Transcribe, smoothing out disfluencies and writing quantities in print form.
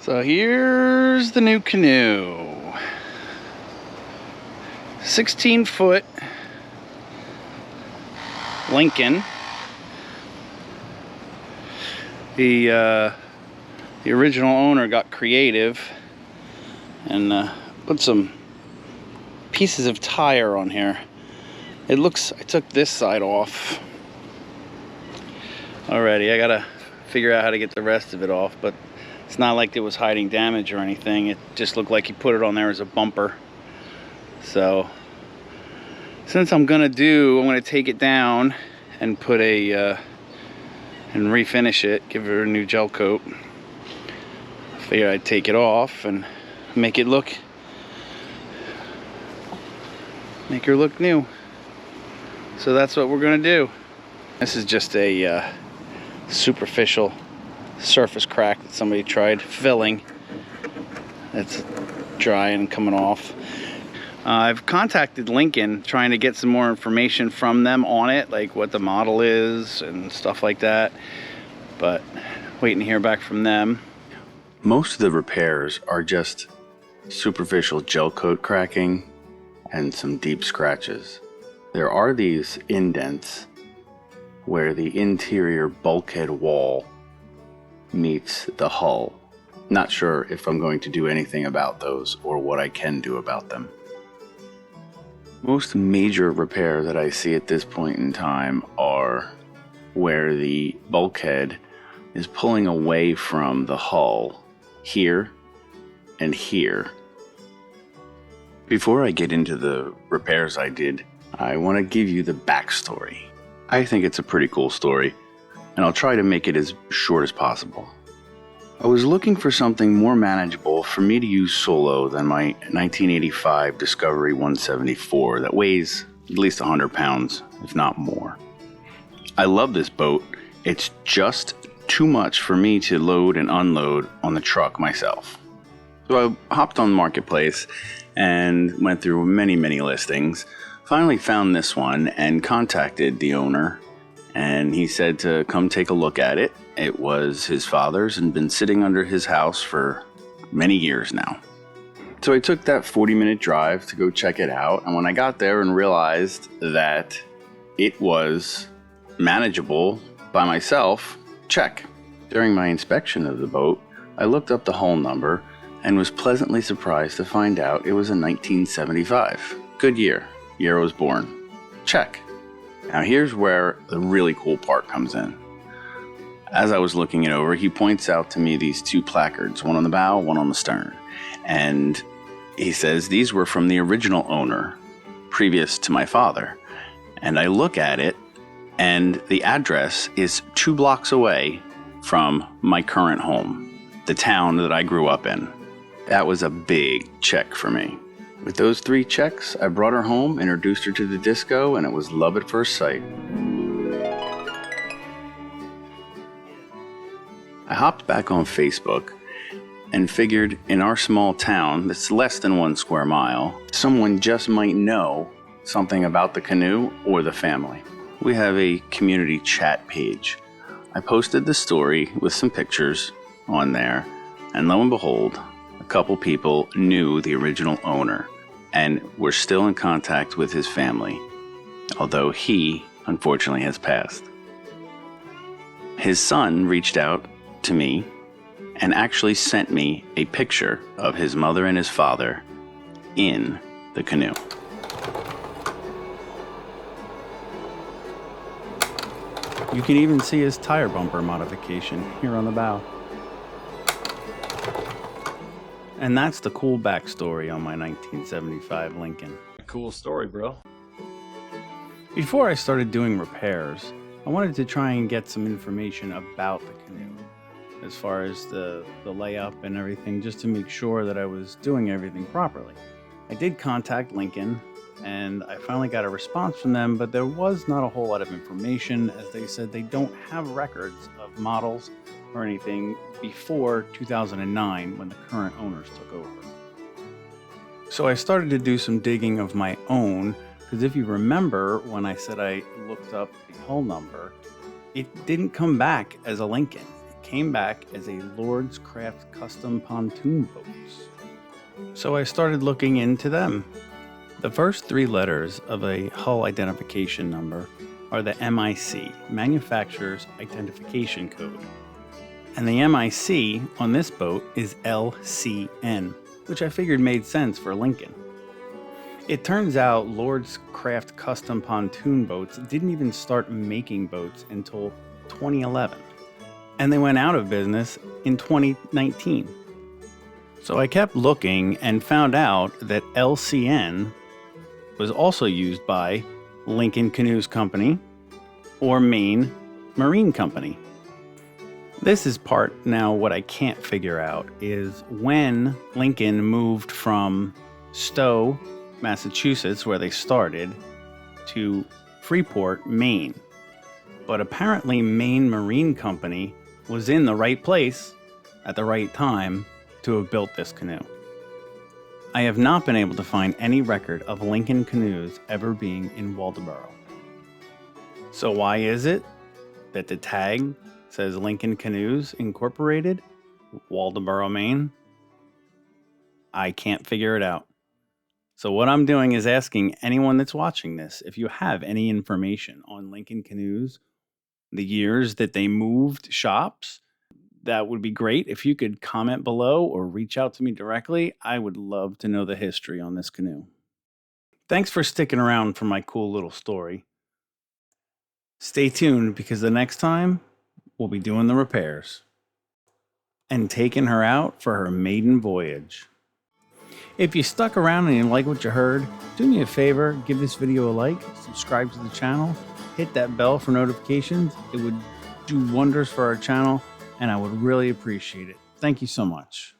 So here's the new Canoe. 16-foot Lincoln. The original owner got creative and put some pieces of tire on here. It looks, I took this side off already. I gotta figure out how to get the rest of it off, but it's not like it was hiding damage or anything. It just looked like he put it on there as a bumper. So since I'm gonna take it down and put and refinish it, give it a new gel coat. I figured I'd take it off and make her look new. So that's what we're gonna do. This is just a superficial surface crack that somebody tried filling. It's dry and coming off. I've contacted Lincoln trying to get some more information from them on it, like what the model is and stuff like that, but waiting to hear back from them. Most of the repairs are just superficial gel coat cracking and some deep scratches. There are these indents where the interior bulkhead wall meets the hull. Not sure if I'm going to do anything about those or what I can do about them. Most major repairs that I see at this point in time are where the bulkhead is pulling away from the hull here and here. Before I get into the repairs I did, I want to give you the backstory. I think it's a pretty cool story, and I'll try to make it as short as possible. I was looking for something more manageable for me to use solo than my 1985 Discovery 174 that weighs at least 100 pounds, if not more. I love this boat. It's just too much for me to load and unload on the truck myself. So I hopped on Marketplace and went through many listings. Finally found this one and contacted the owner, and he said to come take a look at it. It was his father's and been sitting under his house for many years now. So I took that 40-minute drive to go check it out, and when I got there and realized that it was manageable by myself, check. During my inspection of the boat, I looked up the hull number and was pleasantly surprised to find out it was a 1975. Good year I was born. Check. Now here's where the really cool part comes in. As I was looking it over, he points out to me these two placards, one on the bow, one on the stern. And he says these were from the original owner, previous to my father. And I look at it, and the address is 2 blocks away from my current home, the town that I grew up in. That was a big check for me. With those 3 checks, I brought her home, introduced her to the disco, and it was love at first sight. I hopped back on Facebook and figured in our small town that's less than 1 square mile, someone just might know something about the Canoe or the family. We have a community chat page. I posted the story with some pictures on there, and lo and behold, a couple people knew the original owner and were still in contact with his family, although he unfortunately has passed. His son reached out to me and actually sent me a picture of his mother and his father in the Canoe. You can even see his tire bumper modification here on the bow. And that's the cool backstory on my 1975 Lincoln. Cool story, bro. Before I started doing repairs, I wanted to try and get some information about the Canoe, as far as the layup and everything, just to make sure that I was doing everything properly. I did contact Lincoln, and I finally got a response from them, but there was not a whole lot of information, as they said they don't have records of models or anything before 2009 when the current owners took over. So I started to do some digging of my own, because if you remember when I said I looked up the hull number, it didn't come back as a Lincoln. It came back as a Lord's Craft custom pontoon boats. So I started looking into them. The first 3 letters of a hull identification number are the MIC, Manufacturer's Identification Code. And the MIC on this boat is LCN, which I figured made sense for Lincoln. It turns out Lord's Craft custom pontoon boats didn't even start making boats until 2011, and they went out of business in 2019. So I kept looking and found out that LCN was also used by Lincoln Canoes Company or Maine Marine Company. This is part now what I can't figure out is when Lincoln moved from Stowe, Massachusetts, where they started, to Freeport, Maine. But apparently Maine Marine Company was in the right place at the right time to have built this canoe. I have not been able to find any record of Lincoln Canoes ever being in Waldoboro. So why is it that the tag says Lincoln Canoes Incorporated, Waldoboro, Maine? I can't figure it out. So what I'm doing is asking anyone that's watching this, if you have any information on Lincoln Canoes, the years that they moved shops, that would be great. If you could comment below or reach out to me directly, I would love to know the history on this canoe. Thanks for sticking around for my cool little story. Stay tuned because the next time we'll be doing the repairs and taking her out for her maiden voyage. If you stuck around and you like what you heard, do me a favor, give this video a like, subscribe to the channel, hit that bell for notifications. It would do wonders for our channel, and I would really appreciate it. Thank you so much.